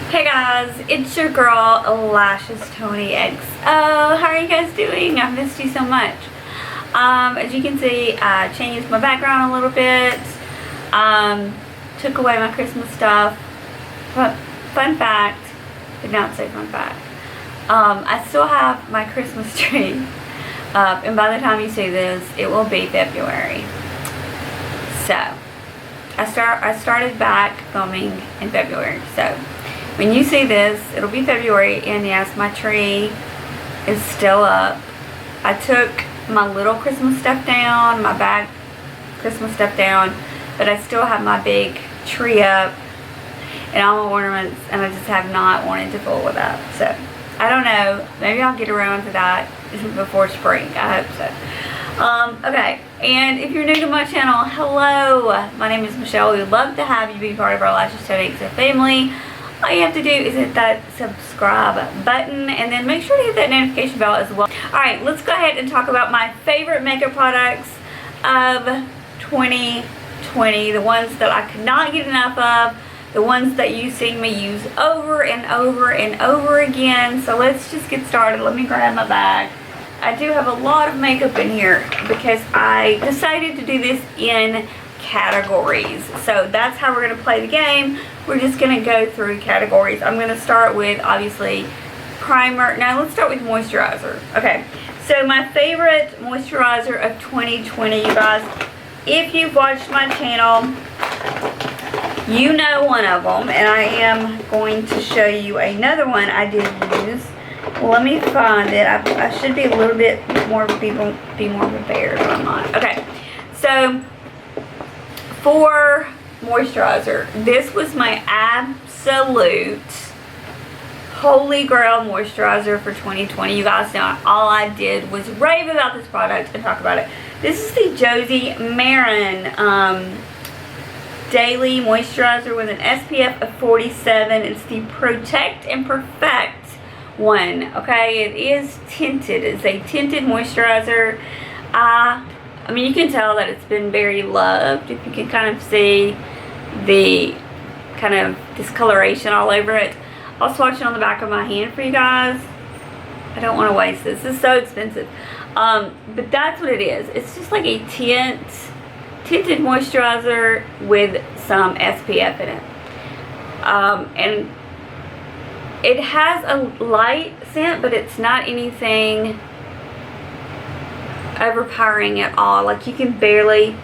Hey guys, it's your girl Lashes Tony XO. How are you guys doing? I've missed you so much. As you can see, I changed my background a little bit. Took away my Christmas stuff. But fun fact, did not say fun fact. I still have my Christmas tree up, and by the time you see this, it will be February. So I started back filming in February. So when you see this, it'll be February, and yes, my tree is still up. I took my little Christmas stuff down, my bag Christmas stuff down, but I still have my big tree up and all my ornaments, and I just have not wanted to fool with that. So I don't know, maybe I'll get around to that before spring. I hope so. Okay, and if you're new to my channel, hello, my name is Michelle. We would love to have you be part of our Lashes Tony XO family. All you have to do is hit that subscribe button, and then make sure to hit that notification bell as well. Alright, let's go ahead and talk about my favorite makeup products of 2020. The ones that I could not get enough of. The ones that you see me use over and over and over again. So let's just get started. Let me grab my bag. I do have a lot of makeup in here because I decided to do this in categories. So that's how we're going to play the game. We're just going to go through categories. I'm going to start with, obviously, primer. Now let's start with moisturizer. Okay, so my favorite moisturizer of 2020, you guys, if you've watched my channel, you know one of them, and I am going to show you another one I did use. Let me find it. I should be a little bit more, be more prepared, but I'm not. Okay, so for moisturizer, this was my absolute holy grail moisturizer for 2020. You guys know all I did was rave about this product and talk about it. This is the Josie Maran Daily Moisturizer with an SPF of 47. It's the Protect and Perfect one. Okay, it is tinted. It's a tinted moisturizer. I mean, you can tell that it's been very loved. If you can kind of see the kind of discoloration all over it. I'll swatch it on the back of my hand for you guys. I don't want to waste this. This is so expensive. But that's what it is. It's just like a tinted moisturizer with some SPF in it. And it has a light scent, but it's not anything overpowering at all. Like, you can barely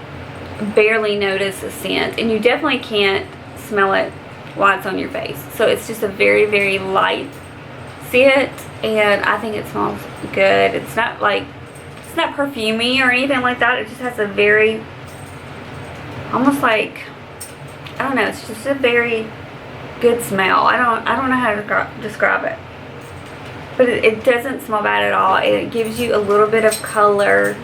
notice the scent, and you definitely can't smell it while it's on your face. So it's just a very, very light scent, and I think it smells good. It's not perfumey or anything like that. It just has a very, almost like, I don't know, it's just a very good smell. I don't know how to describe it. But it doesn't smell bad at all. It gives you a little bit of color.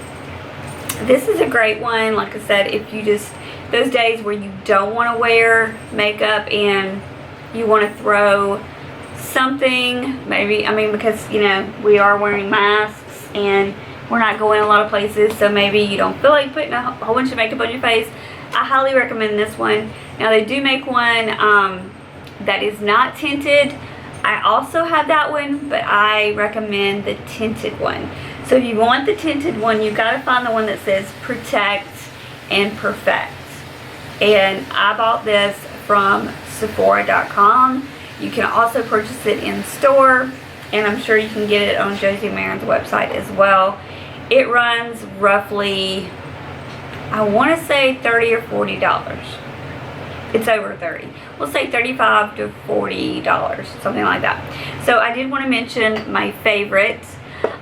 This is a great one, like I said, if you just, those days where you don't want to wear makeup and you want to throw something, maybe, I mean, because, you know, we are wearing masks and we're not going a lot of places, so maybe you don't feel like putting a whole bunch of makeup on your face. I highly recommend this one. Now, they do make one that is not tinted. I also have that one, but I recommend the tinted one. So if you want the tinted one, you've got to find the one that says Protect and Perfect. And I bought this from Sephora.com. You can also purchase it in store, and I'm sure you can get it on Josie Maran's website as well. It runs roughly, I want to say $30 or $40. It's over 30. We'll say $35 to $40, something like that. So I did want to mention my favorites.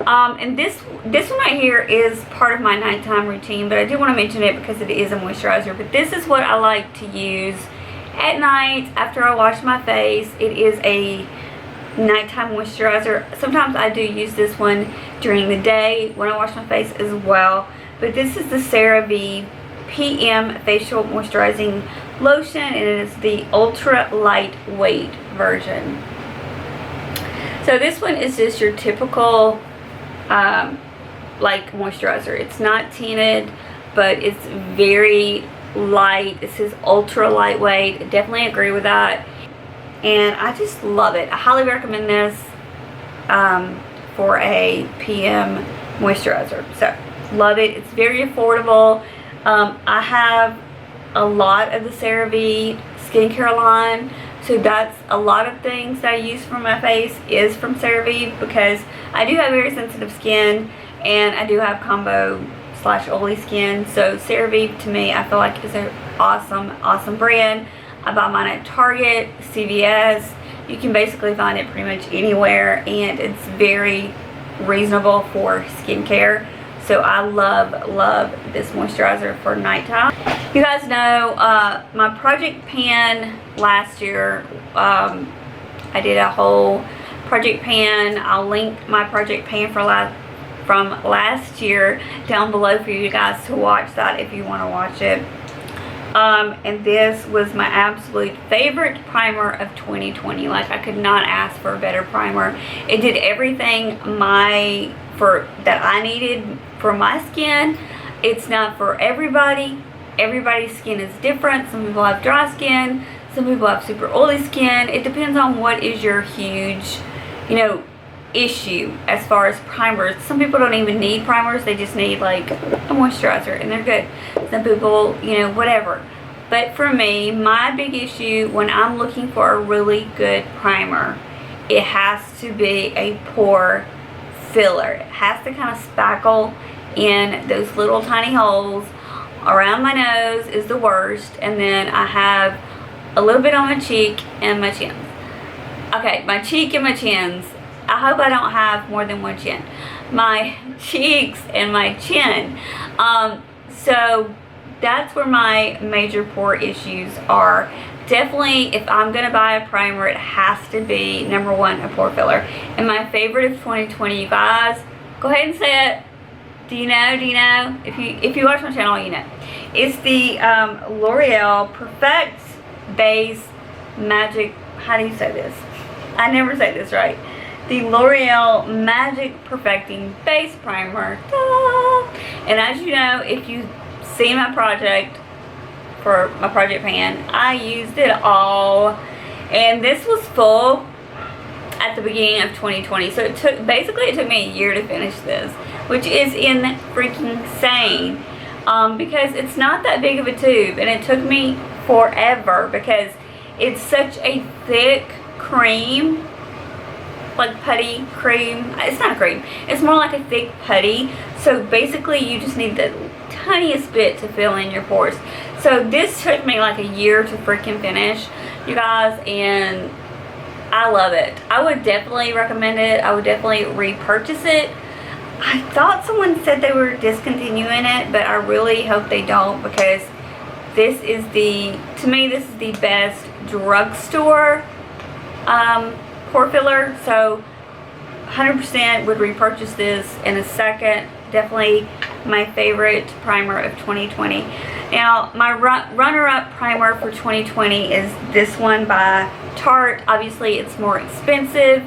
And this one right here is part of my nighttime routine, but I do want to mention it because it is a moisturizer. But this is what I like to use at night after I wash my face. It is a nighttime moisturizer. Sometimes I do use this one during the day when I wash my face as well. But this is the Cerave PM Facial Moisturizing Lotion, and it is the ultra lightweight version. So this one is just your typical like moisturizer. It's not tinted, but it's very light. This is ultra lightweight. Definitely agree with that. and I just love it. I highly recommend this for a PM moisturizer. So love it. It's very affordable. I have a lot of the Cerave skincare line, so that's a lot of things that I use for my face is from Cerave, because I do have very sensitive skin and I do have combo / oily skin. So Cerave to me, I feel like is an awesome brand. I buy mine at Target, CVS. You can basically find it pretty much anywhere, and it's very reasonable for skincare. So I love this moisturizer for nighttime. You guys know my project pan last year, I did a whole project pan. I'll link my project pan from last year down below for you guys to watch that if you want to watch it. And this was my absolute favorite primer of 2020. Like, I could not ask for a better primer. It did everything that I needed for my skin. It's not for everybody. Everybody's skin is different. Some people have dry skin, some people have super oily skin. It depends on what is your huge, issue as far as primers. Some people don't even need primers, they just need like a moisturizer and they're good. Some people, whatever. But for me, my big issue when I'm looking for a really good primer, it has to be a pore filler. It has to kind of spackle in those little tiny holes. Around my nose is the worst, and then I have a little bit on my cheek and my chin. Okay, my cheek and my chins. I hope I don't have more than one chin. My cheeks and my chin. So that's where my major pore issues are. Definitely, if I'm going to buy a primer, it has to be, number one, a pore filler. And my favorite of 2020, you guys, go ahead and say it. Do you know? If you watch my channel, you know. It's the L'Oreal Perfect Base Magic, how do you say this? I never say this right. The L'Oreal Magic Perfecting Base Primer. Ta-da! And as you know, if you see my project for my project pan, I used it all. And this was full at the beginning of 2020. So it took me a year to finish this, which is freaking insane. Because it's not that big of a tube, and it took me forever because it's such a thick cream, like putty cream. It's not a cream, it's more like a thick putty. So basically you just need the tiniest bit to fill in your pores. So this took me like a year to freaking finish, you guys, and I love it. I would definitely recommend it. I would definitely repurchase it. I thought someone said they were discontinuing it, but I really hope they don't, because this is to me this is the best drugstore pore filler. So 100% would repurchase this in a second. Definitely my favorite primer of 2020. Now my runner-up primer for 2020 is this one by Tarte. Obviously it's more expensive.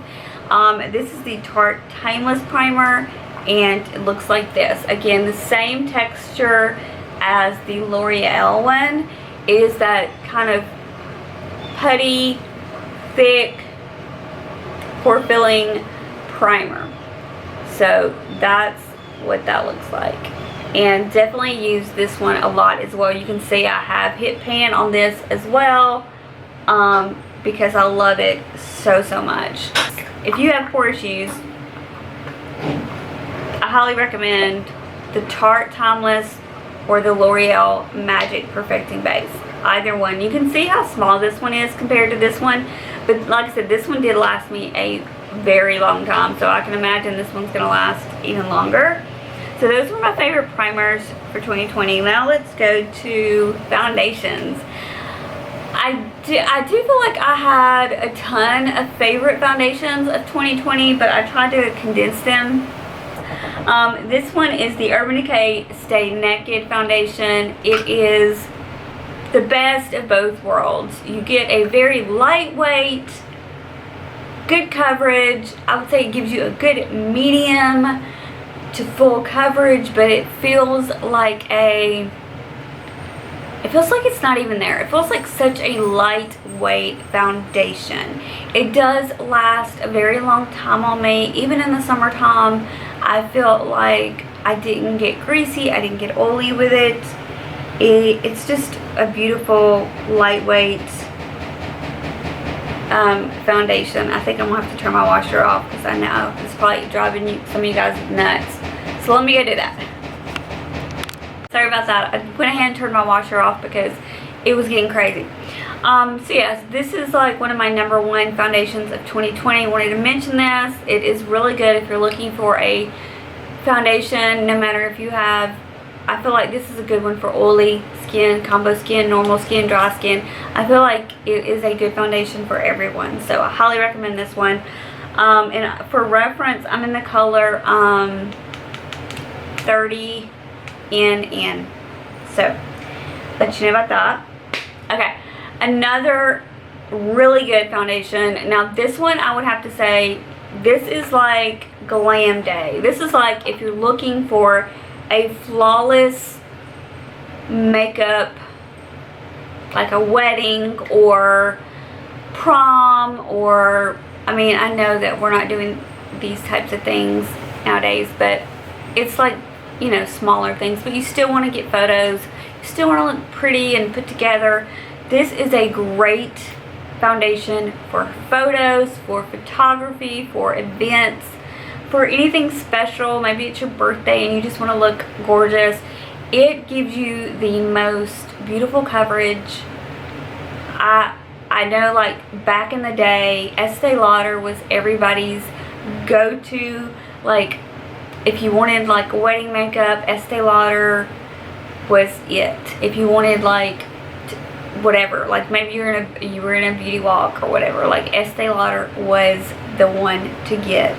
This is the Tarte Timeless Primer, and it looks like this. Again, the same texture as the L'Oreal one. It is that kind of putty, thick, pore filling primer. So that's what that looks like. And definitely use this one a lot as well. You can see I have hit pan on this as well, because I love it so much. If you have pore issues, I highly recommend the Tarte Timeless or the L'Oreal Magic Perfecting Base. Either one. You can see how small this one is compared to this one, but like I said, this one did last me a very long time, so I can imagine this one's going to last even longer. So those were my favorite primers for 2020. Now let's go to foundations. I do feel like I had a ton of favorite foundations of 2020, but I tried to condense them. This one is the Urban Decay Stay Naked Foundation. It is the best of both worlds. You get a very lightweight, good coverage. I would say it gives you a good medium to full coverage, but it feels like a it feels like it's not even there. It feels like such a lightweight foundation. It does last a very long time on me. Even in the summertime, I feel like I didn't get greasy, I didn't get oily with it. It's just a beautiful, lightweight foundation. I think I'm gonna have to turn my washer off because I know it's probably driving some of you guys nuts. So let me go do that. Sorry about that. I went ahead and turned my washer off because it was getting crazy. So yes, this is like one of my #1 foundations of 2020. I wanted to mention this. It is really good if you're looking for a foundation, no matter if you have, I feel like this is a good one for oily skin, combo skin, normal skin, dry skin. I feel like it is a good foundation for everyone. So I highly recommend this one. And for reference, I'm in the color 30 in. So let you know about that. Okay, another really good foundation. Now this one, I would have to say, this is like glam day. This is like if you're looking for a flawless makeup, like a wedding or prom, or, I mean, I know that we're not doing these types of things nowadays, but it's like, you know, smaller things, but you still want to get photos, you still want to look pretty and put together. This is a great foundation for photos, for photography, for events, for anything special. Maybe it's your birthday and you just want to look gorgeous. It gives you the most beautiful coverage. I know, like, back in the day, Estee Lauder was everybody's go-to. Like, if you wanted like wedding makeup, Estee Lauder was it. If you wanted like whatever, like maybe you were in a beauty walk or whatever, like Estee Lauder was the one to get.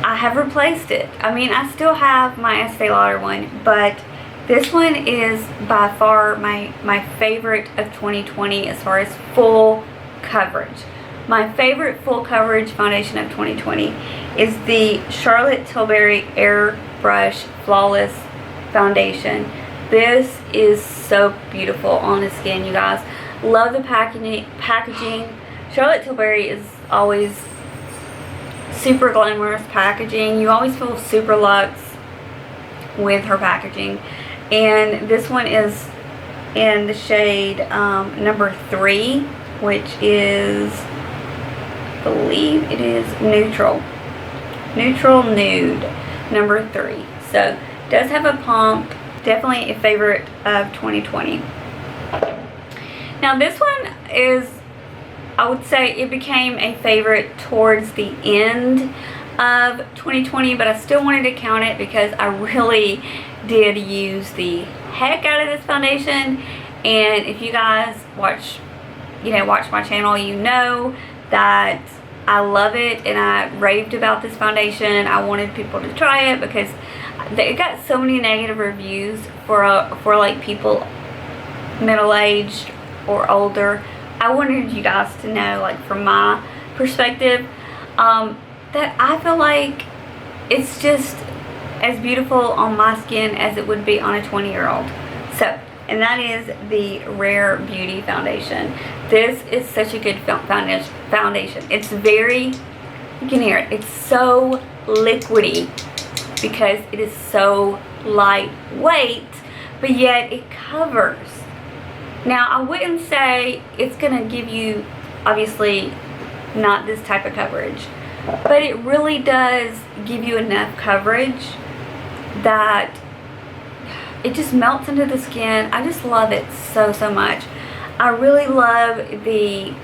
I have replaced it. I mean, I still have my Estee Lauder one, but this one is by far my favorite of 2020 as far as full coverage. My favorite full coverage foundation of 2020 is the Charlotte Tilbury Airbrush Flawless Foundation. This is so beautiful on the skin, you guys. Love the packaging. Charlotte Tilbury is always super glamorous packaging. You always feel super luxe with her packaging. And this one is in the shade number 3, which is, I believe it is neutral nude, number 3. So it does have a pump. Definitely a favorite of 2020. Now this one is, I would say it became a favorite towards the end of 2020, but I still wanted to count it because I really did use the heck out of this foundation. And if you guys watch my channel, you know that I love it and I raved about this foundation. I wanted people to try it because it got so many negative reviews for like people middle-aged or older. I wanted you guys to know, like, from my perspective, that I feel like it's just as beautiful on my skin as it would be on a 20-year-old. So, and that is the Rare Beauty foundation. This is such a good foundation. It's very, you can hear it, it's so liquidy because it is so lightweight, but yet it covers. Now, I wouldn't say it's going to give you, obviously, not this type of coverage, but it really does give you enough coverage that it just melts into the skin. I just love it so, so much. I really love the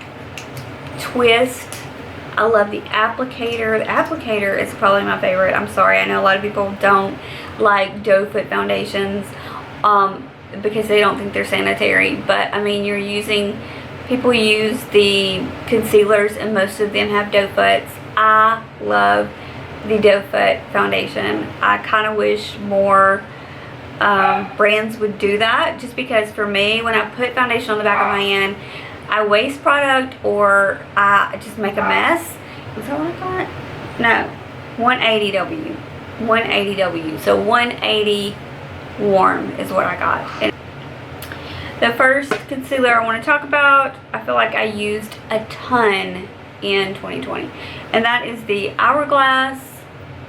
twist. I love the applicator. The applicator is probably my favorite. I'm sorry, I know a lot of people don't like doe foot foundations because they don't think they're sanitary, but I mean, people use the concealers and most of them have doe foots. I love the doe foot foundation. I kind of wish more brands would do that, just because for me, when I put foundation on the back of my hand, I waste product or I just make a mess. Is that what I got? No, 180W. 180W. So 180 warm is what I got. The first concealer I want to talk about, I feel like I used a ton in 2020. And that is the Hourglass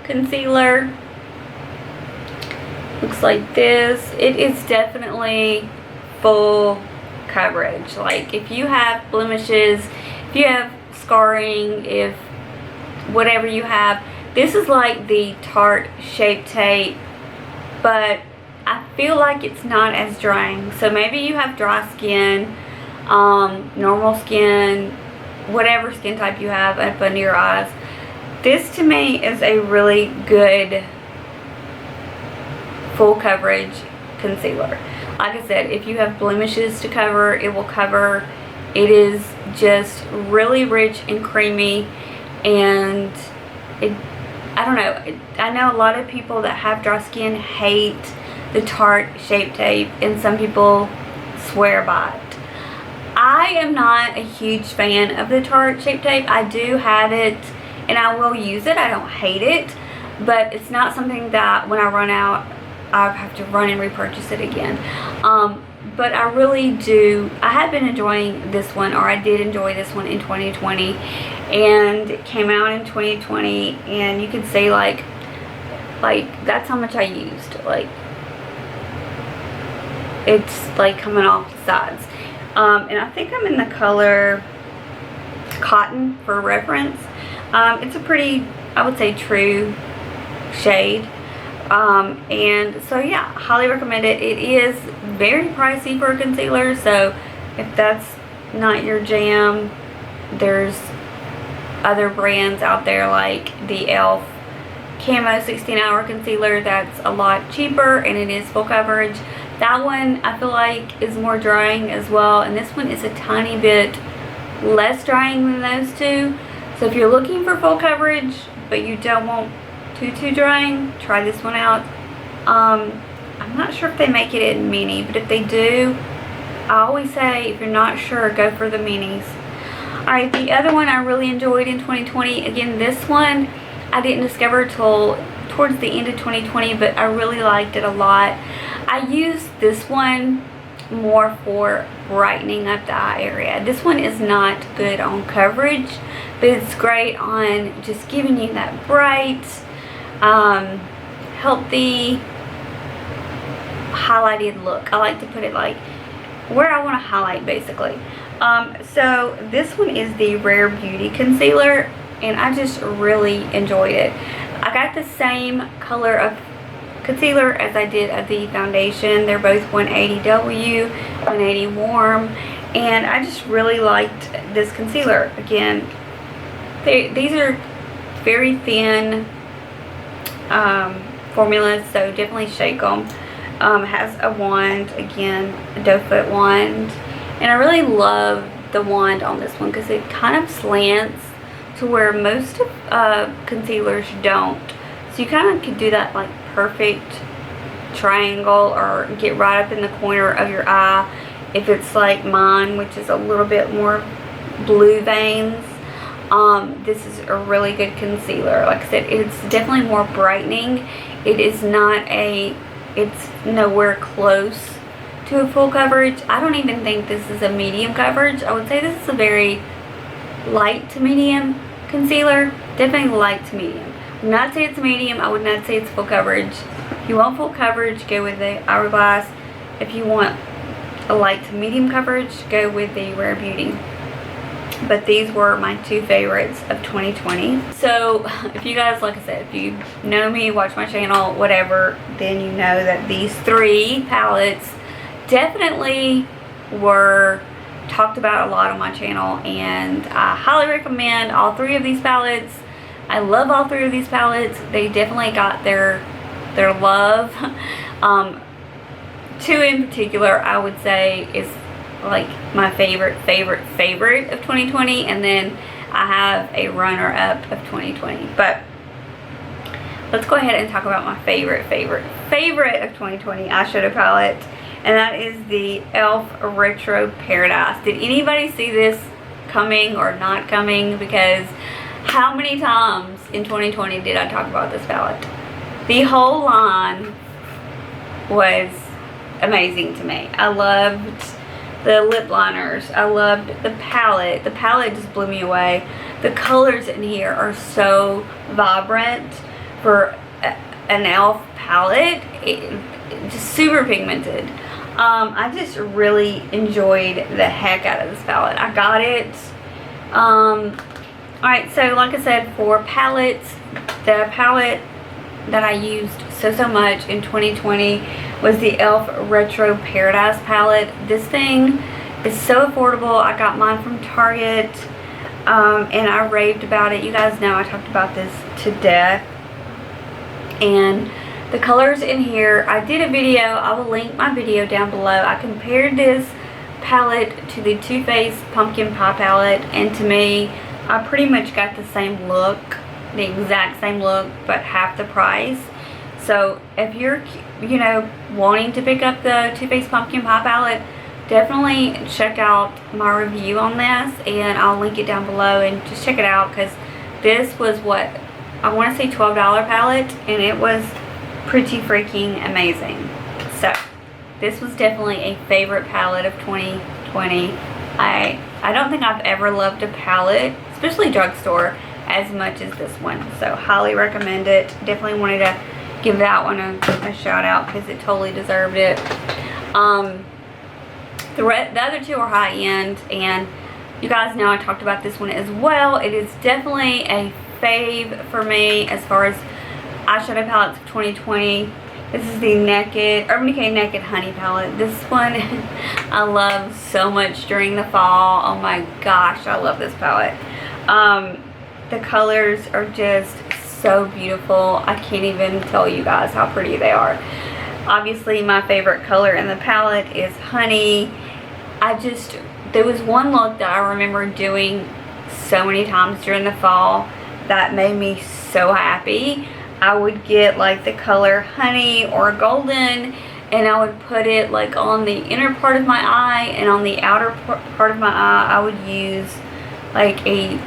Concealer. Looks like this. It is definitely full coverage. Like if you have blemishes, if you have scarring, if whatever you have, this is like the Tarte Shape Tape, but I feel like it's not as drying. So maybe you have dry skin, normal skin, whatever skin type you have up under your eyes. This to me is a really good full coverage concealer. Like I said, if you have blemishes to cover, it will cover. It is just really rich and creamy, and I don't know, I know a lot of people that have dry skin hate the Tarte Shape Tape, and some people swear by it. I am not a huge fan of the Tarte Shape Tape. I do have it and I will use it. I don't hate it, but it's not something that when I run out I have to run and repurchase it again. But I really do, I have been enjoying this one, or I did enjoy this one in 2020, and it came out in 2020, and you can see like that's how much I used. Like it's like coming off the sides. And I think I'm in the color Cotton for reference. It's a pretty, I would say, true shade. And so yeah, highly recommend it. It is very pricey for a concealer, so if that's not your jam, there's other brands out there like the e.l.f. Camo 16-hour concealer that's a lot cheaper and it is full coverage. That one I feel like is more drying as well, and this one is a tiny bit less drying than those two. So if you're looking for full coverage but you don't want too drying, try this one out. I'm not sure if they make it in mini, but if they do, I always say if you're not sure, go for the minis. Alright, the other one I really enjoyed in 2020, again this one I didn't discover till towards the end of 2020, but I really liked it a lot. I used this one more for brightening up the eye area. This one is not good on coverage, but it's great on just giving you that bright, healthy, highlighted look. I like to put it like where I want to highlight basically. So this one is the Rare Beauty Concealer, and I just really enjoyed it. I got the same color of concealer as I did of the foundation. They're both 180W, 180 warm, and I just really liked this concealer. Again, these are very thin formulas, so definitely shake them. Has a wand, again, a doe foot wand, and I really love the wand on this one because it kind of slants to where most of concealers don't. So you kind of could do that like perfect triangle, or get right up in the corner of your eye if it's like mine, which is a little bit more blue veins. This is a really good concealer. Like I said, it's definitely more brightening. It is not it's nowhere close to a full coverage. I don't even think this is a medium coverage. I would say this is a very light to medium concealer. Definitely light to medium. I would not say it's medium. I would not say it's full coverage. If you want full coverage, go with the Hourglass. If you want a light to medium coverage, go with the Rare Beauty. But these were my two favorites of 2020. So if you guys, like I said, if you know me, watch my channel, whatever, then you know that these three palettes definitely were talked about a lot on my channel, and I highly recommend all three of these palettes. I love all three of these palettes. They definitely got their love. Two in particular I would say is like my favorite of 2020, and then I have a runner-up of 2020. But let's go ahead and talk about my favorite of 2020 eyeshadow palette, and that is the e.l.f. Retro Paradise. Did anybody see this coming or not coming? Because how many times in 2020 did I talk about this palette? The whole line was amazing to me. I loved the lip liners. I loved the palette. The palette just blew me away. The colors in here are so vibrant for an e.l.f. palette. Just super pigmented. I just really enjoyed the heck out of this palette. I got it. Alright, so like I said, for palettes, the palette that I used so much in 2020 was the e.l.f. Retro Paradise palette. This thing is so affordable. I got mine from Target, and I raved about it. You guys know I talked about this to death. And the colors in here, I did a video. I will link my video down below. I compared this palette to the Too Faced Pumpkin Pie palette, and to me, I pretty much got the same look, the exact same look, but half the price. So if you're, you know, wanting to pick up the Too Faced Pumpkin Pie palette, definitely check out my review on this, and I'll link it down below, and just check it out, because this was what, I want to say $12 palette, and it was pretty freaking amazing. So this was definitely a favorite palette of 2020. I don't think I've ever loved a palette, especially drugstore, as much as this one. So highly recommend it. Definitely wanted to give that one a shout out because it totally deserved it. The other two are high end, and you guys know I talked about this one as well. It is definitely a fave for me as far as eyeshadow palettes of 2020. This is the Urban Decay Naked Honey palette. This one I love so much during the fall. Oh my gosh, I love this palette. The colors are just so beautiful. I can't even tell you guys how pretty they are. Obviously, my favorite color in the palette is Honey. There was one look that I remember doing so many times during the fall that made me so happy. I would get like the color Honey or Golden, and I would put it like on the inner part of my eye, and on the outer part of my eye I would use like a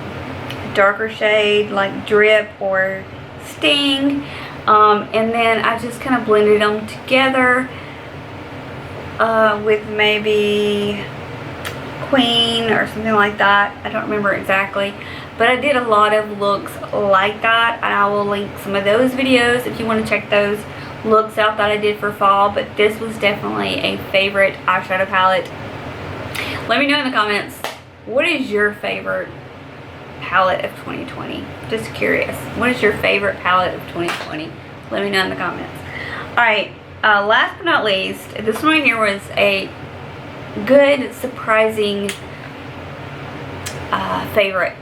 darker shade like Drip or Sting, and then I just kind of blended them together with maybe Queen or something like that. I don't remember exactly. But I did a lot of looks like that, and I will link some of those videos if you want to check those looks out that I did for fall. But this was definitely a favorite eyeshadow palette. Let me know in the comments, what is your favorite palette of 2020? Just curious. What is your favorite palette of 2020? Let me know in the comments. Alright, last but not least, this one right here was a good, surprising favorite.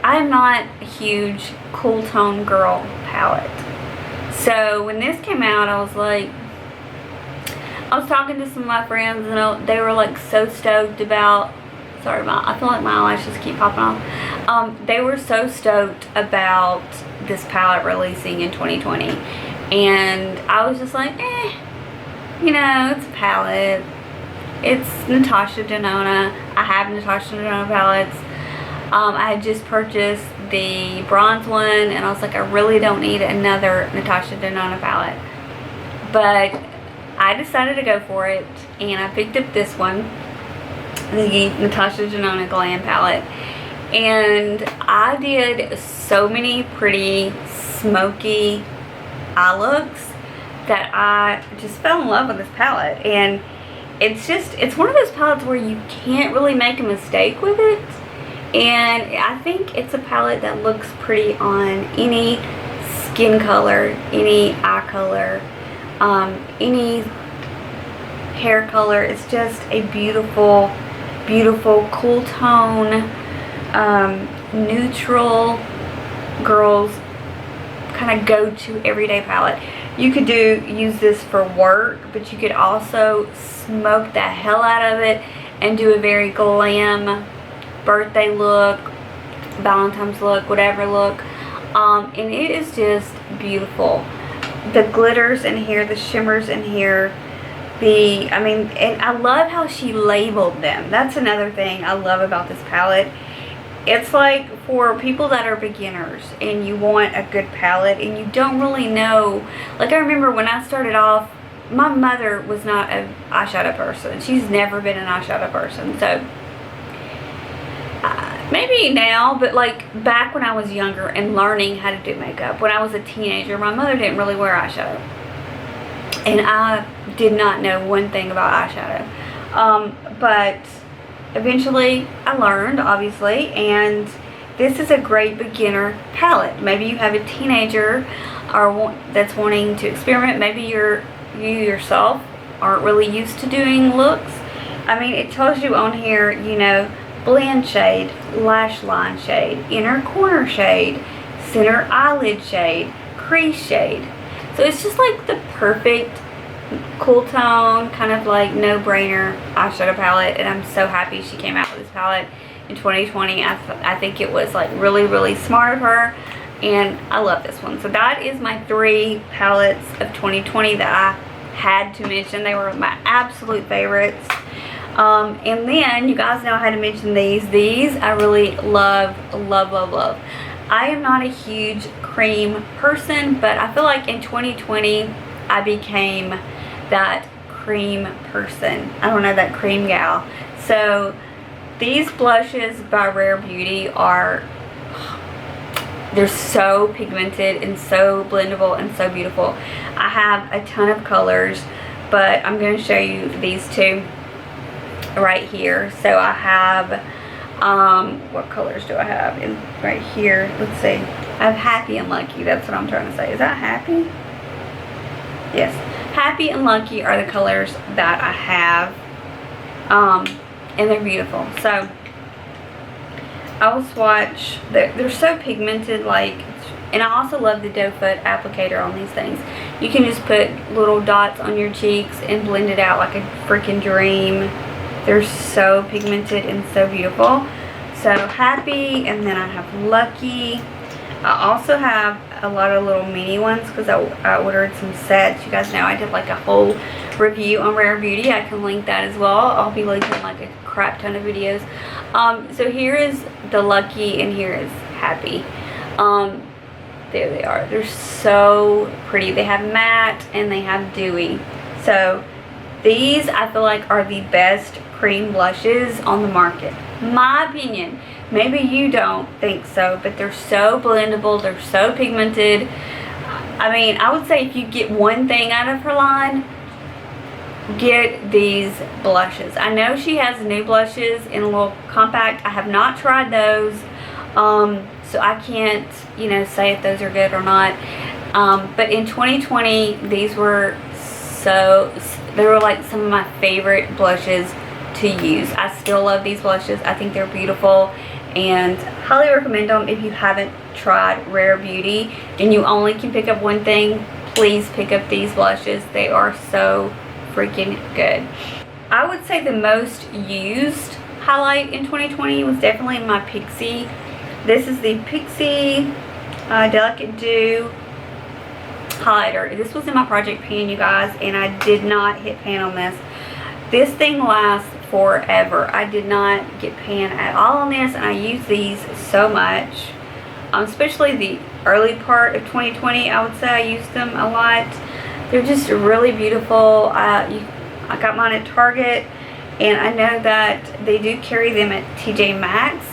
I am not a huge cool tone girl palette. So when this came out, I was like, I was talking to some of my friends, and they were like so stoked about, sorry, I feel like my eyelashes keep popping off. They were so stoked about this palette releasing in 2020. And I was just like, you know, it's a palette. It's Natasha Denona. I have Natasha Denona palettes. I had just purchased the bronze one, and I was like, I really don't need another Natasha Denona palette. But I decided to go for it, and I picked up this one, the Natasha Denona Glam palette. And I did so many pretty smoky eye looks that I just fell in love with this palette. And it's one of those palettes where you can't really make a mistake with it. And I think it's a palette that looks pretty on any skin color, any eye color, any hair color. It's just a beautiful, beautiful, cool tone, neutral girls kind of go to everyday palette. You could use this for work, but you could also smoke the hell out of it and do a very glam birthday look, Valentine's look, whatever look, and it is just beautiful. The glitters in here, the shimmers in here, and I love how she labeled them. That's another thing I love about this palette. It's like for people that are beginners and you want a good palette and you don't really know. Like I remember when I started off my mother was not an eyeshadow person. She's never been an eyeshadow person. So maybe now, but like back when I was younger and learning how to do makeup, when I was a teenager, my mother didn't really wear eyeshadow. And I did not know one thing about eyeshadow. But eventually I learned, obviously, and this is a great beginner palette. Maybe you have a teenager that's wanting to experiment. Maybe you yourself aren't really used to doing looks. I mean, it tells you on here, you know, blend shade, lash line shade, inner corner shade, center eyelid shade, crease shade. So it's just like the perfect cool tone, kind of like no-brainer eyeshadow palette, and I'm so happy she came out with this palette in 2020. I think it was like really, really smart of her, and I love this one. So that is my 3 palettes of 2020 that I had to mention. They were my absolute favorites. And then you guys know how to mention these. These I really love, love, love, love. I am not a huge cream person, but I feel like in 2020 I became that cream person. I don't know, that cream gal. So these blushes by Rare Beauty they're so pigmented and so blendable and so beautiful. I have a ton of colors, but I'm going to show you these 2 right here. So I have what colors do I have in right here? Let's see. I have Happy and Lucky. That's what I'm trying to say. Is that Happy? Yes. Happy and Lucky are the colors that I have. And they're beautiful. So I will swatch. They're so pigmented, like, and I also love the doe foot applicator on these things. You can just put little dots on your cheeks and blend it out like a freaking dream. They're so pigmented and so beautiful. So Happy, and then I have Lucky. I also have a lot of little mini ones because I ordered some sets. You guys know I did like a whole review on Rare Beauty. I can link that as well. I'll be linking like a crap ton of videos. So here is the Lucky and here is Happy. There they are. They're so pretty. They have matte and they have dewy. So these I feel like are the best cream blushes on the market. My opinion. Maybe you don't think so, but they're so blendable. They're so pigmented. I mean, I would say if you get one thing out of her line, get these blushes. I know she has new blushes in a little compact. I have not tried those, so I can't, you know, say if those are good or not. But in 2020, these were they were like some of my favorite blushes to use. I still love these blushes. I think they're beautiful and highly recommend them. If you haven't tried Rare Beauty and you only can pick up one thing, please pick up these blushes. They are so freaking good. I would say the most used highlight in 2020 was definitely my Pixie. This is the Pixie Delicate Dew highlighter. This was in my project pan, you guys, and I did not hit pan on this. This thing lasts forever. I did not get pan at all on this, and I use these so much, especially the early part of 2020. I would say I used them a lot. They're just really beautiful. I got mine at Target, and I know that they do carry them at TJ Maxx.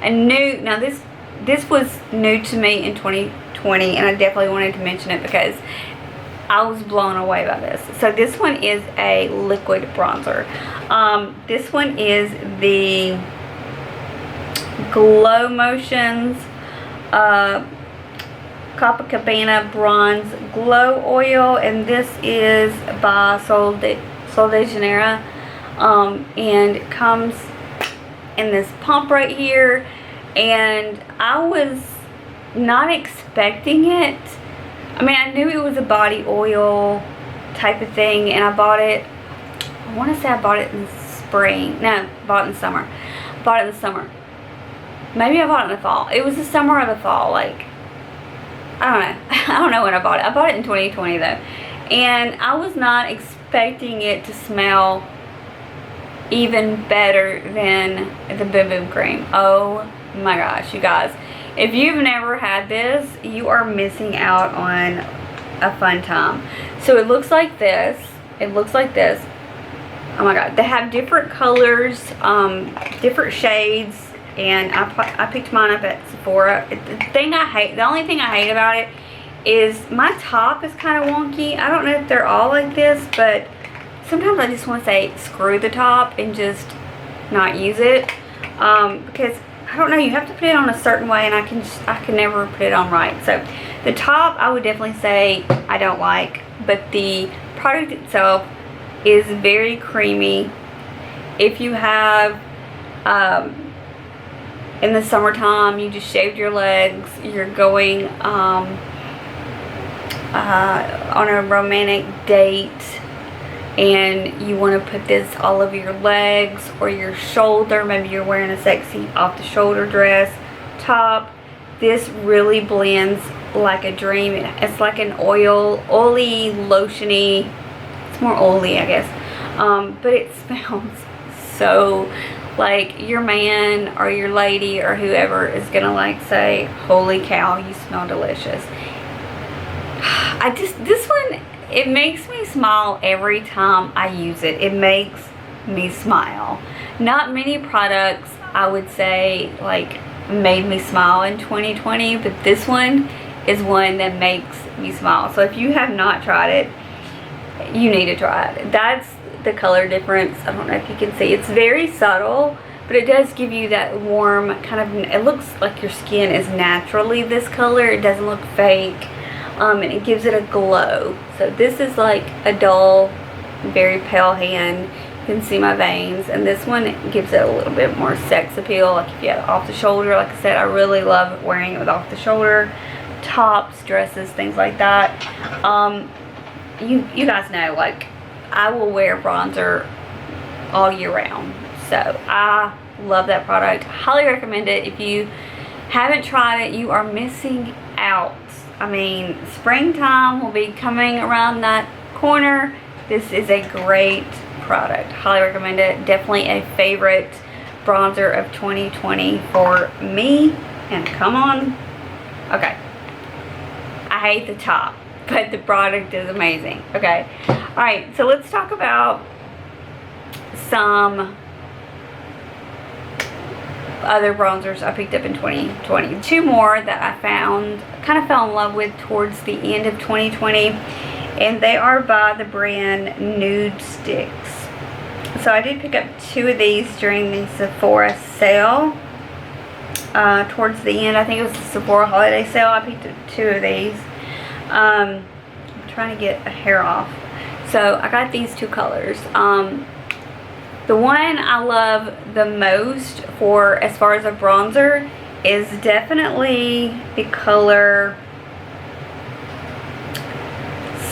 And now this was new to me in 2020, and I definitely wanted to mention it because I was blown away by this. So this one is a liquid bronzer. This one is the Glow Motions Copacabana Bronze Glow Oil, and this is by Sol de Janeiro, and it comes in this pump right here, and I was not expecting it. I mean, I knew it was a body oil type of thing, and I bought it, I want to say I bought it in spring. No, I bought it in summer. I bought it in the summer. Maybe I bought it in the fall. It was the summer or the fall, like, I don't know. I don't know when I bought it. I bought it in 2020 though. And I was not expecting it to smell even better than the Boom Boom Cream. Oh my gosh, you guys. If you've never had this, you are missing out on a fun time. So it looks like this. It looks like this. Oh my god, they have different colors, different shades, and I picked mine up at Sephora. The only thing I hate about it is my top is kind of wonky. I don't know if they're all like this, but sometimes I just want to say screw the top and just not use it, because I don't know, you have to put it on a certain way, and I can never put it on right. So the top I would definitely say I don't like, but the product itself is very creamy. If you have in the summertime, you just shaved your legs, you're going on a romantic date, and you want to put this all over your legs or your shoulder, maybe you're wearing a sexy off the shoulder dress top, this really blends like a dream. It's like an oily, lotiony. It's more oily, I guess, but it smells so, like, your man or your lady or whoever is gonna like say, holy cow, you smell delicious. This one, it makes me smile every time I use it. It makes me smile. Not many products, I would say, like, made me smile in 2020, but this one is one that makes me smile. So if you have not tried it, you need to try it. That's the color difference. I don't know if you can see. It's very subtle, but it does give you that warm kind of, it looks like your skin is naturally this color. It doesn't look fake, and it gives it a glow. So this is like a dull, very pale hand. You can see my veins, and this one gives it a little bit more sex appeal. Like if you have it off the shoulder, like I said, I really love wearing it with off the shoulder tops, dresses, things like that. You guys know, like, I will wear bronzer all year round, so I love that product. Highly recommend it. If you haven't tried it, you are missing out. I mean, springtime will be coming around that corner. This is a great product. Highly recommend it. Definitely a favorite bronzer of 2020 for me. And come on. Okay, I hate the top, but the product is amazing. Okay, all right, so let's talk about some other bronzers I picked up in 2020. Two more that I found, kind of fell in love with towards the end of 2020, and they are by the brand Nude Sticks. So I did pick up two of these during the Sephora sale. Towards the end, I think it was the Sephora holiday sale, I picked up two of these. I'm trying to get a hair off. So I got these two colors. The one I love the most for as far as a bronzer is definitely the color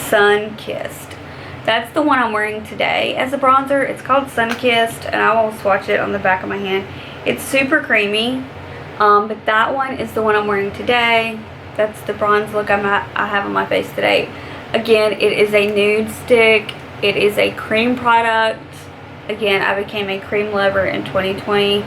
Sun Kissed. That's the one I'm wearing today as a bronzer. It's called Sun Kissed, and I will swatch it on the back of my hand. It's super creamy, but that one is the one I'm wearing today. That's the bronze look I have on my face today. Again, it is a nude stick. It is a cream product. Again, I became a cream lover in 2020,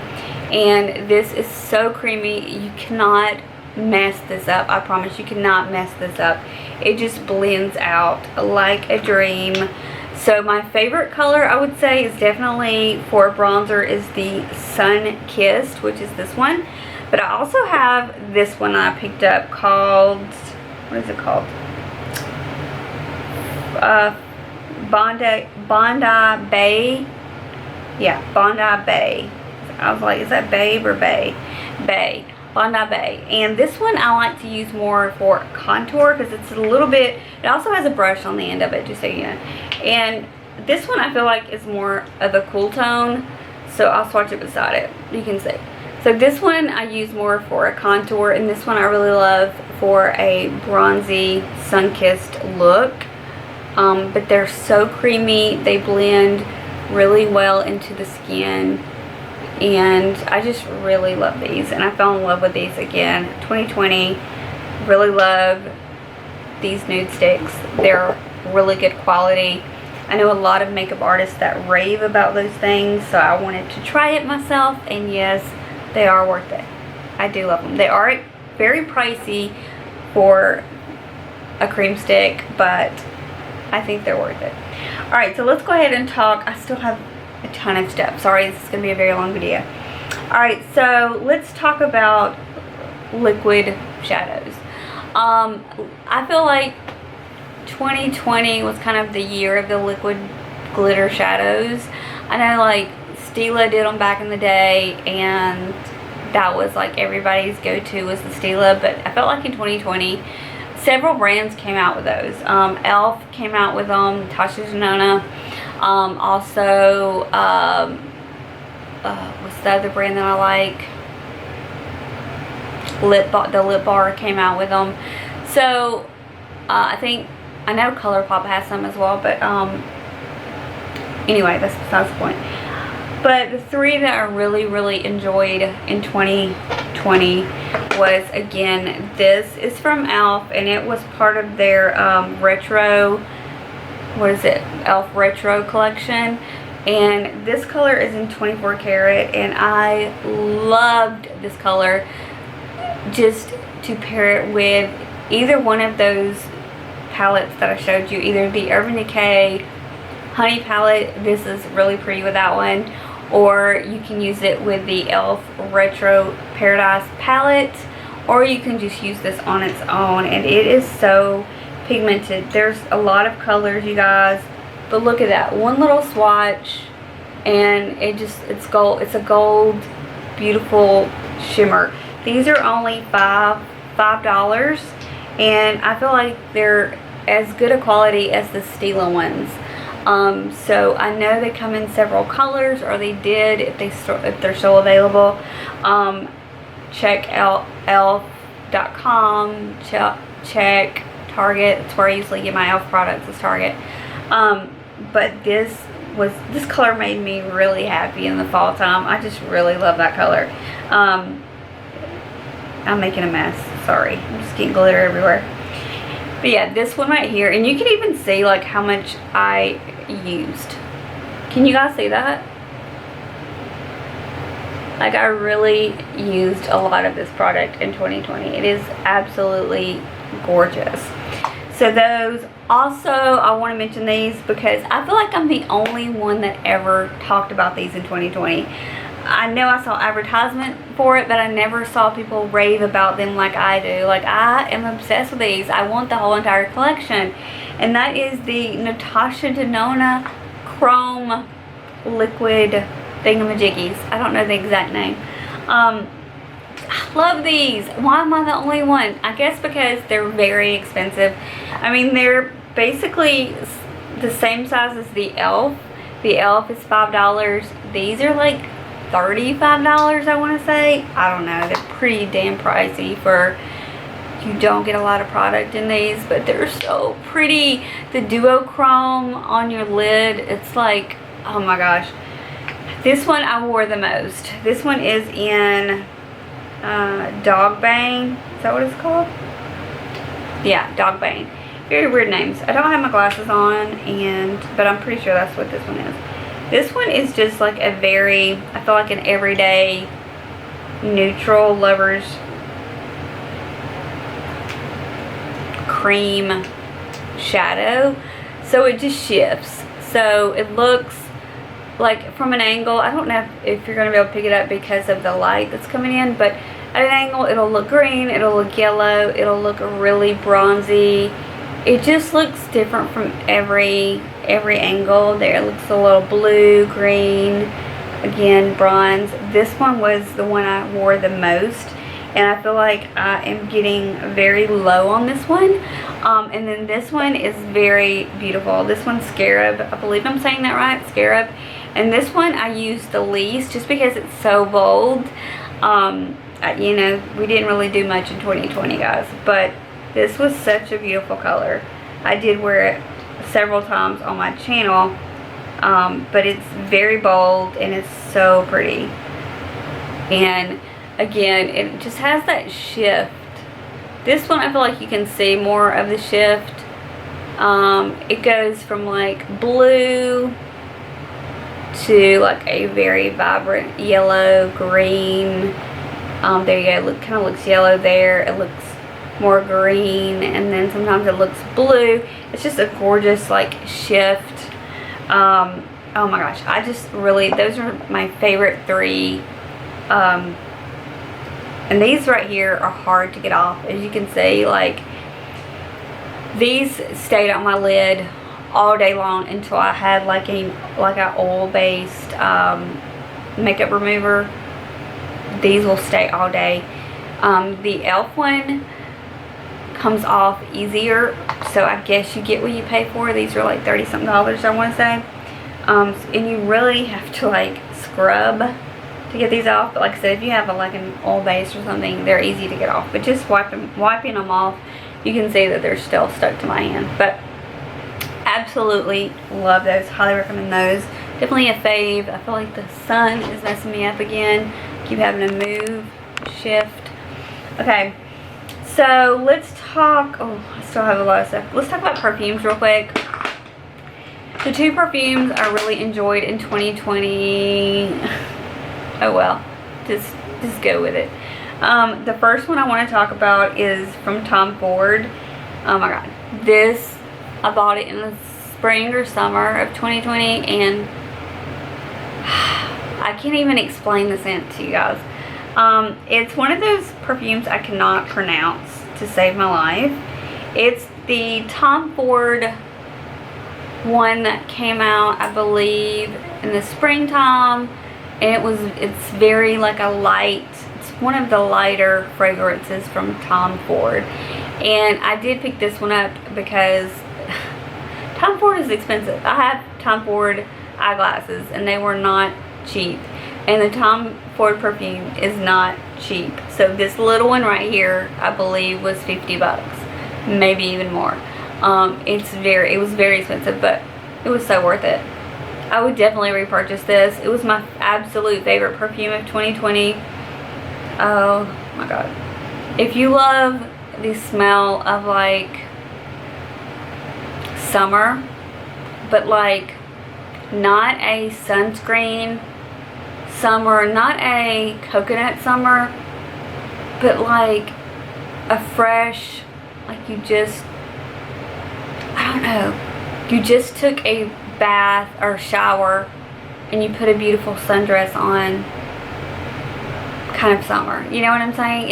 and this is so creamy. You cannot mess this up. I promise you cannot mess this up. It just blends out like a dream. So my favorite color, I would say, is definitely for a bronzer is the Sun Kissed, which is this one. But I also have this one I picked up called, what is it called? Bondi Bay. Yeah, Bondi Bay. I was like, is that Babe or Bay? Bay. Bondi Bay. And this one I like to use more for contour because it's a little bit, it also has a brush on the end of it, just so you know. And this one I feel like is more of a cool tone, so I'll swatch it beside it. You can see. So this one I use more for a contour, and this one I really love for a bronzy, sun-kissed look. But they're so creamy. They blend really well into the skin, and I just really love these, and I fell in love with these again 2020. Really love these nude sticks. They're really good quality. I know a lot of makeup artists that rave about those things, so I wanted to try it myself, and yes, they are worth it. I do love them. They are very pricey for a cream stick, but I think they're worth it. Alright, so let's go ahead and talk. I still have a ton of stuff. Sorry, this is going to be a very long video. Alright, so let's talk about liquid shadows. I feel like 2020 was kind of the year of the liquid glitter shadows. I know like Stila did them back in the day, and that was like everybody's go-to was the Stila, but I felt like in 2020 several brands came out with those. Elf came out with them, Natasha Denona. Also, what's the other brand that I like? The Lip Bar came out with them. So, I know ColourPop has some as well, but anyway, that's besides the point. But the three that I really enjoyed in 2020 was, again, this is from Elf, and it was part of their retro, what is it, Elf Retro collection. And this color is in 24 karat, and I loved this color just to pair it with either one of those palettes that I showed you, either the Urban Decay Honey palette. This is really pretty with that one. Or you can use it with the Elf Retro Paradise palette, or you can just use this on its own, and it is so pigmented. There's a lot of colors, you guys, but look at that one little swatch, and it's gold. It's a gold, beautiful shimmer. These are only $5, and I feel like they're as good a quality as the Stila ones. So I know they come in several colors, or they did if they're still available. Check out elf.com, check Target. That's where I usually get my Elf products, is Target. But this color made me really happy in the fall time. I just really love that color. I'm making a mess, sorry, I'm just getting glitter everywhere. But yeah, this one right here, and you can even see like how much I used. Can you guys see that? Like, I really used a lot of this product in 2020. It is absolutely gorgeous. So those, also I want to mention these because I feel like I'm the only one that ever talked about these in 2020. I know I saw advertisement for it, but I never saw people rave about them like I do. Like, I am obsessed with these. I want the whole entire collection. And that is the Natasha Denona Chrome Liquid Thingamajiggies. I don't know the exact name. I love these. Why am I the only one? I guess because they're very expensive. I mean, they're basically the same size as the Elf. The Elf is $5. These are like $35, I want to say. I don't know. They're pretty damn pricey for, you don't get a lot of product in these, but they're so pretty. The duochrome on your lid, it's like, oh my gosh. This one I wore the most. This one is in Dog Bang. Is that what it's called? Yeah, Dog Bang. Very weird names. I don't have my glasses on, but I'm pretty sure that's what this one is. This one is just like a very, I feel like an everyday neutral Lover's cream shadow. So it just shifts. So it looks like from an angle, I don't know if you're going to be able to pick it up because of the light that's coming in, but at an angle it'll look green, it'll look yellow, it'll look really bronzy. It just looks different from every angle. There it looks a little blue, green, again bronze. This one was the one I wore the most, and I feel like I am getting very low on this one. And then this one is very beautiful. This one's Cerave. I believe I'm saying that right, Cerave. And this one I used the least just because it's so bold. You know, we didn't really do much in 2020, guys, but this was such a beautiful color. I did wear it several times on my channel, but it's very bold and it's so pretty. And again, it just has that shift. This one I feel like you can see more of the shift. It goes from like blue to like a very vibrant yellow, green. There you go. It kind of looks yellow there. It looks more green, and then sometimes it looks blue. It's just a gorgeous like shift. Oh my gosh, I just really, those are my favorite 3. And these right here are hard to get off, as you can see. Like, these stayed on my lid all day long until I had like a oil-based makeup remover. These will stay all day. The e.l.f. one comes off easier, so I guess you get what you pay for. These are like $30-something, I want to say. And you really have to like scrub to get these off. But like I said, if you have like an oil base or something, they're easy to get off. But just wiping them off, you can see that they're still stuck to my hand. But absolutely love those. Highly recommend those. Definitely a fave. I feel like the sun is messing me up again. Keep having to move, shift. Okay, so let's talk. Oh, I still have a lot of stuff. Let's talk about perfumes real quick. The 2 perfumes I really enjoyed in 2020. Oh well, just go with it. The first one I want to talk about is from Tom Ford. Oh my god, this, I bought it in the spring or summer of 2020, and I can't even explain the scent to you guys. It's one of those perfumes I cannot pronounce to save my life. It's the Tom Ford one that came out, I believe, in the springtime, and it's very like a light, it's one of the lighter fragrances from Tom Ford. And I did pick this one up because Tom Ford is expensive. I have Tom Ford eyeglasses and they were not cheap, and the Tom Ford perfume is not cheap. So this little one right here, I believe, was $50, maybe even more. It was very expensive, but it was so worth it. I would definitely repurchase this. It was my absolute favorite perfume of 2020. Oh my god. If you love the smell of like summer, but like not a sunscreen summer, not a coconut summer, but like a fresh, like you just, I don't know, you just took a bath or shower and you put a beautiful sundress on, kind of summer. You know what I'm saying?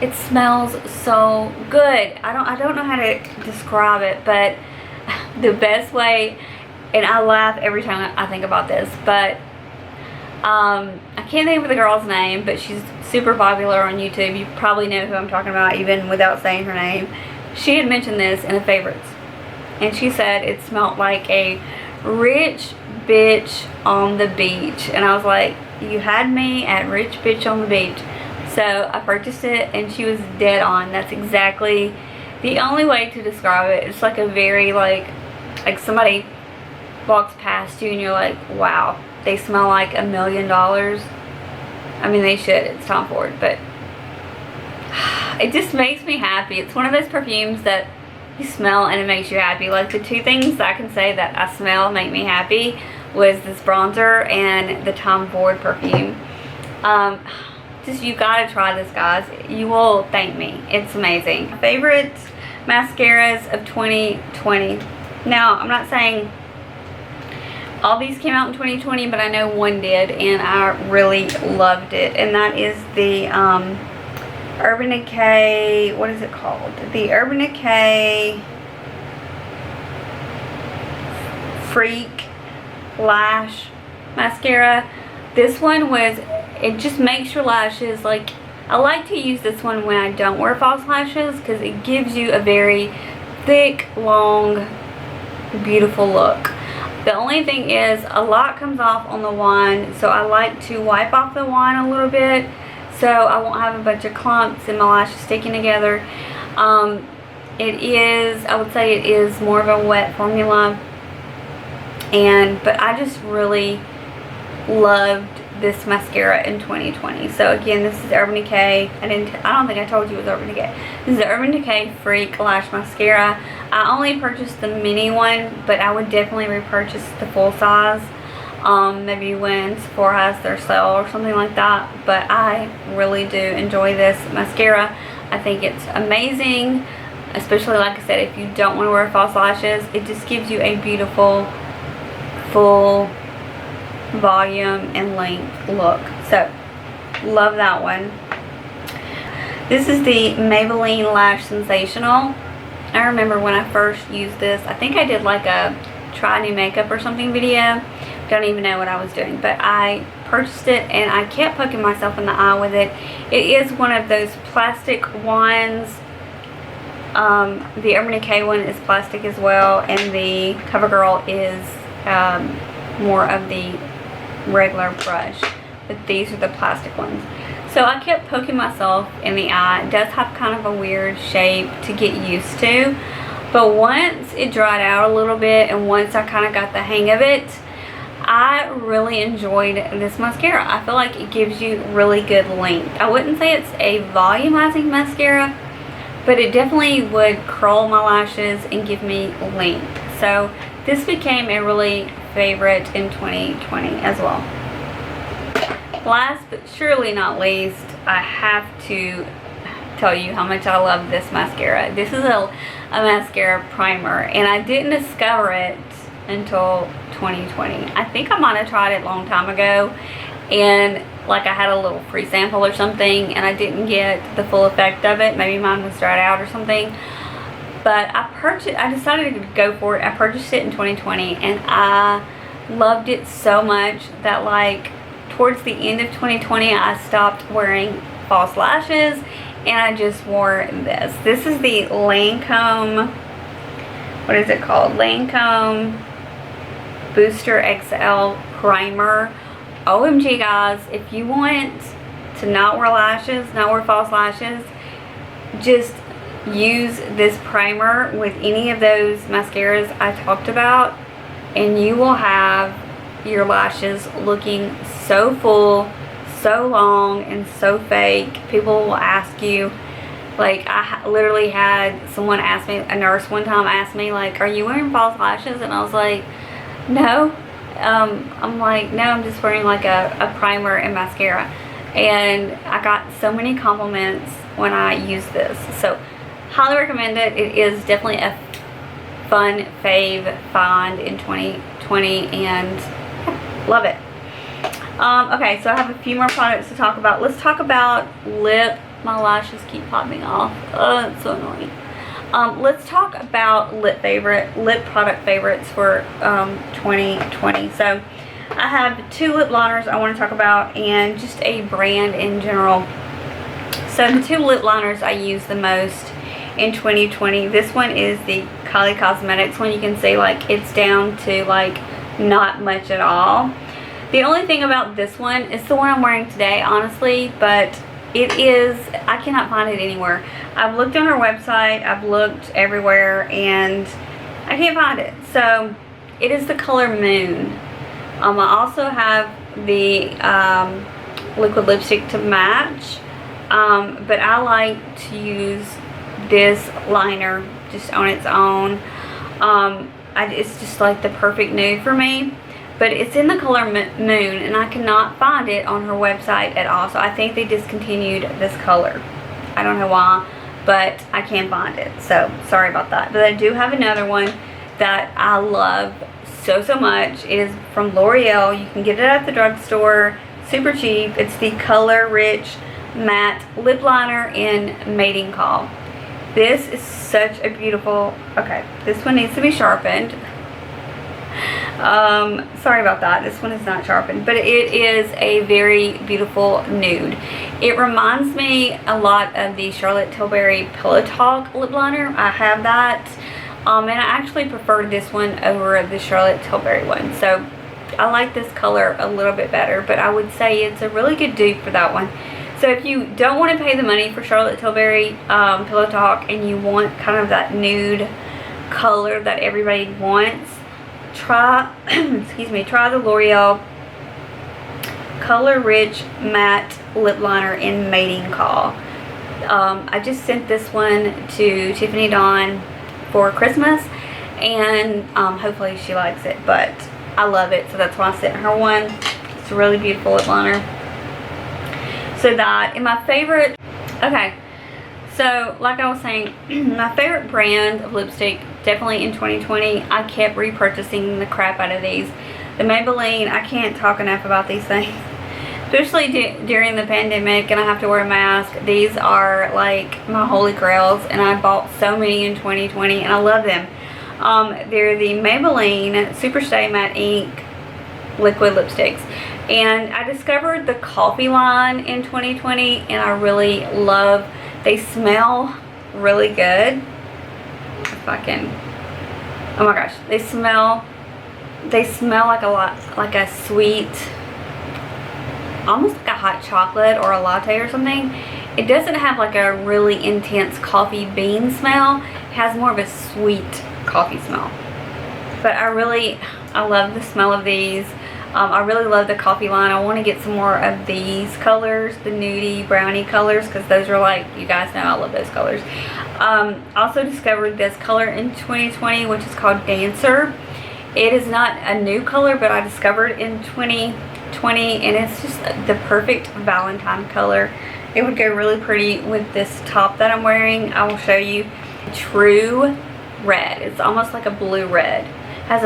It smells so good. I don't know how to describe it, but the best way, and I laugh every time I think about this, but I can't think of the girl's name, but she's super popular on YouTube. You probably know who I'm talking about even without saying her name. She had mentioned this in the favorites, and she said it smelled like a rich bitch on the beach. And I was like, you had me at rich bitch on the beach. So I purchased it, and she was dead on. That's exactly the only way to describe it. It's like a very like somebody walks past you and you're like, wow, they smell like $1 million. I mean, they should. It's Tom Ford, but it just makes me happy. It's one of those perfumes that you smell and it makes you happy. Like the 2 things that I can say that I smell make me happy was this bronzer and the Tom Ford perfume. Just, you gotta try this, guys. You will thank me. It's amazing. Favorite mascaras of 2020. Now, I'm not saying all these came out in 2020, but I know one did, and I really loved it. And that is the Urban Decay, what is it called? The Urban Decay Freak Lash Mascara. This one was, it just makes your lashes, like, I like to use this one when I don't wear false lashes because it gives you a very thick, long, beautiful look. The only thing is, a lot comes off on the wand, so I like to wipe off the wand a little bit so I won't have a bunch of clumps and my lashes sticking together. It is, I would say it is more of a wet formula, but I just really loved this mascara in 2020. So again, this is Urban Decay. I don't think I told you it was Urban Decay. This is the Urban Decay Freak Lash Mascara. I only purchased the mini one, but I would definitely repurchase the full size. Maybe when Sephora has their sale or something like that. But I really do enjoy this mascara. I think it's amazing, especially like I said, if you don't want to wear false lashes. It just gives you a beautiful, full volume and length look. So, love that one. This is the Maybelline Lash Sensational. I remember when I first used this, I think I did like a try new makeup or something video. Don't even know what I was doing, but I purchased it and I kept poking myself in the eye with it. It is one of those plastic wands. The Urban Decay one is plastic as well, and the CoverGirl is more of the regular brush, but these are the plastic ones. So I kept poking myself in the eye. It does have kind of a weird shape to get used to, but once it dried out a little bit and once I kind of got the hang of it, I really enjoyed this mascara. I feel like it gives you really good length. I wouldn't say it's a volumizing mascara, but it definitely would curl my lashes and give me length. So this became a really favorite in 2020 as well. Last but surely not least, I have to tell you how much I love this mascara. This is a mascara primer, and I didn't discover it until 2020. I think I might have tried it a long time ago, and like I had a little free sample or something, and I didn't get the full effect of it. Maybe mine was dried out or something. But I decided to go for it. I purchased it in 2020, and I loved it so much that like towards the end of 2020, I stopped wearing false lashes and I just wore this. This is the Lancome, what is it called? Lancome Booster XL Primer. OMG guys, if you want to not wear lashes, not wear false lashes, just use this primer with any of those mascaras I talked about, and you will have your lashes looking so full, so long, and so fake. People will ask you, like I literally had someone ask me, a nurse one time asked me like, are you wearing false lashes? And I was like, no. I'm like, no, I'm just wearing like a primer and mascara. And I got so many compliments when I used this. So highly recommend it. It is definitely a fun fave find in 2020, and love it. Okay, so I have a few more products to talk about. Let's talk about lip. My lashes keep popping off. Oh, it's so annoying. Let's talk about lip product favorites for 2020. So I have two lip liners I want to talk about, and just a brand in general. So the two lip liners I use the most in 2020, this one is the Kylie Cosmetics one. You can see like it's down to like not much at all. The only thing about this one is the one I'm wearing today, honestly, but it is, I cannot find it anywhere. I've looked on her website, I've looked everywhere, and I can't find it. So it is the color Moon. I also have the liquid lipstick to match, but I like to use this liner just on its own. It's just like the perfect nude for me, but it's in the color Moon, and I cannot find it on her website at all. So I think they discontinued this color. I don't know why, but I can't find it, so sorry about that. But I do have another one that I love so much. It is from L'Oreal. You can get it at the drugstore, super cheap. It's the Color Rich Matte Lip Liner in Mating Call. This is such a beautiful, okay, this one needs to be sharpened. Sorry about that, this one is not sharpened, but it is a very beautiful nude. It reminds me a lot of the Charlotte Tilbury Pillow Talk lip liner. I have that, and I actually prefer this one over the Charlotte Tilbury one. So I like this color a little bit better, but I would say it's a really good dupe for that one. So if you don't want to pay the money for Charlotte Tilbury Pillow Talk, and you want kind of that nude color that everybody wants, try try the L'Oreal Color Rich Matte Lip Liner in Mating Call. I just sent this one to Tiffany Dawn for Christmas, and hopefully she likes it, but I love it, so that's why I sent her one. It's a really beautiful lip liner. So that, and my favorite, okay, So, like I was saying, my favorite brand of lipstick, definitely in 2020, I kept repurchasing the crap out of these. The Maybelline, I can't talk enough about these things. Especially during the pandemic and I have to wear a mask. These are like my holy grails, and I bought so many in 2020 and I love them. They're the Maybelline Super Stay Matte Ink liquid lipsticks, and I discovered the coffee line in 2020 and I really love. They smell really good. If I can, oh my gosh, they smell like a sweet, almost like a hot chocolate or a latte or something. It doesn't have like a really intense coffee bean smell. It has more of a sweet coffee smell. But I love the smell of these. I really love the coffee line. I want to get some more of these colors, the nudie brownie colors, because those are like, you guys know I love those colors. Also discovered this color in 2020, which is called Dancer. It is not a new color, but I discovered in 2020, and it's just the perfect Valentine color. It would go really pretty with this top that I'm wearing. I will show you. True red. It's almost like a blue red. Has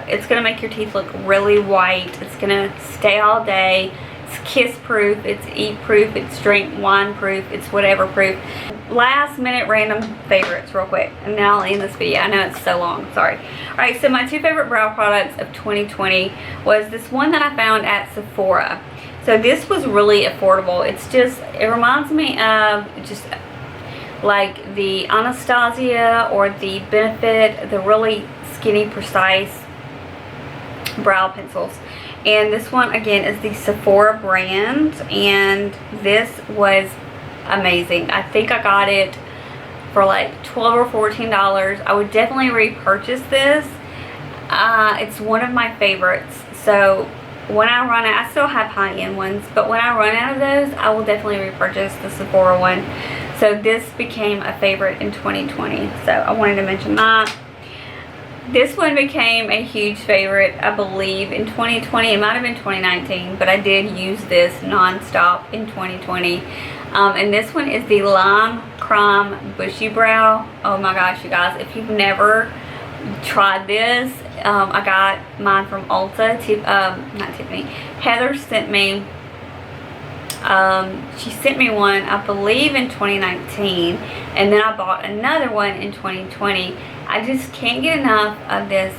it's gonna make your teeth look really white. It's gonna stay all day. It's kiss proof, it's eat proof, it's drink wine proof, it's whatever proof. Last minute random favorites real quick, and now I'll end this video. I know it's so long, sorry. Alright, so my two favorite brow products of 2020 was this one that I found at Sephora. So this was really affordable. It reminds me of just like the Anastasia or the Benefit, the really skinny precise brow pencils. And this one again is the Sephora brand, and this was amazing. I think I got it for like $12 or $14. I would definitely repurchase this. It's one of my favorites. So when I run out, I still have high-end ones, but when I run out of those, I will definitely repurchase the Sephora one. So this became a favorite in 2020. So I wanted to mention that. This one became a huge favorite, I believe, in 2020. It might have been 2019, but I did use this non-stop in 2020. And this one is the Lime Crime Bushy Brow. Oh my gosh, you guys, if you've never tried this, I got mine from Ulta. Not Tiffany. Heather sent me, she sent me one, I believe, in 2019. And then I bought another one in 2020. I just can't get enough of this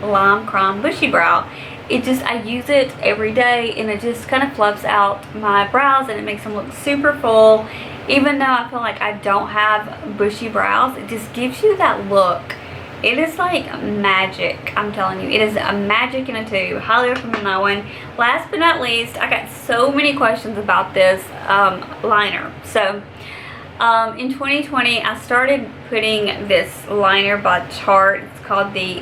Lime Crime Bushy Brow. I use it every day, and it just kind of fluffs out my brows, and it makes them look super full. Even though I feel like I don't have bushy brows, it just gives you that look. It is like magic, I'm telling you. It is a magic in a tube. Highly recommend that one. Last but not least, I got so many questions about this liner. So in 2020, I started putting this liner by Tarte. It's called the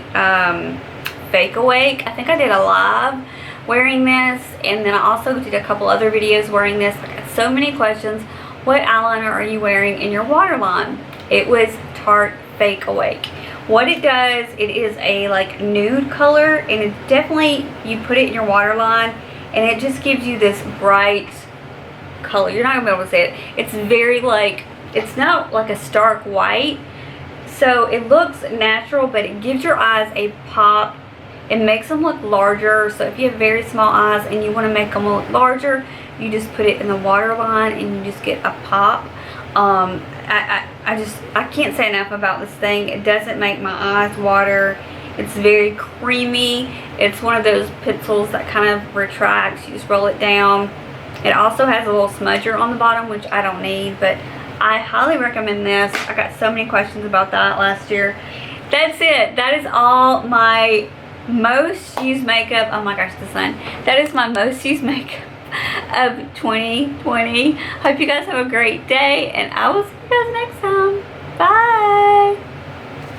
Fake Awake. I think I did a live wearing this, and then I also did a couple other videos wearing this. I got so many questions. What eyeliner are you wearing in your waterline? It was Tarte Fake Awake. What it does, it is a like nude color, and it definitely, you put it in your waterline, and it just gives you this bright color. You're not gonna be able to see it. It's very like, it's not like a stark white, so it looks natural, but it gives your eyes a pop. It makes them look larger. So if you have very small eyes and you want to make them look larger, you just put it in the waterline and you just get a pop. I can't say enough about this thing. It doesn't make my eyes water. It's very creamy. It's one of those pencils that kind of retracts. You just roll it down. It also has a little smudger on the bottom, which I don't need, but I highly recommend this. I got so many questions about that last year. That's it. That is all my most used makeup. Oh my gosh, the sun. That is my most used makeup of 2020. Hope you guys have a great day, and I will see you guys next time. Bye.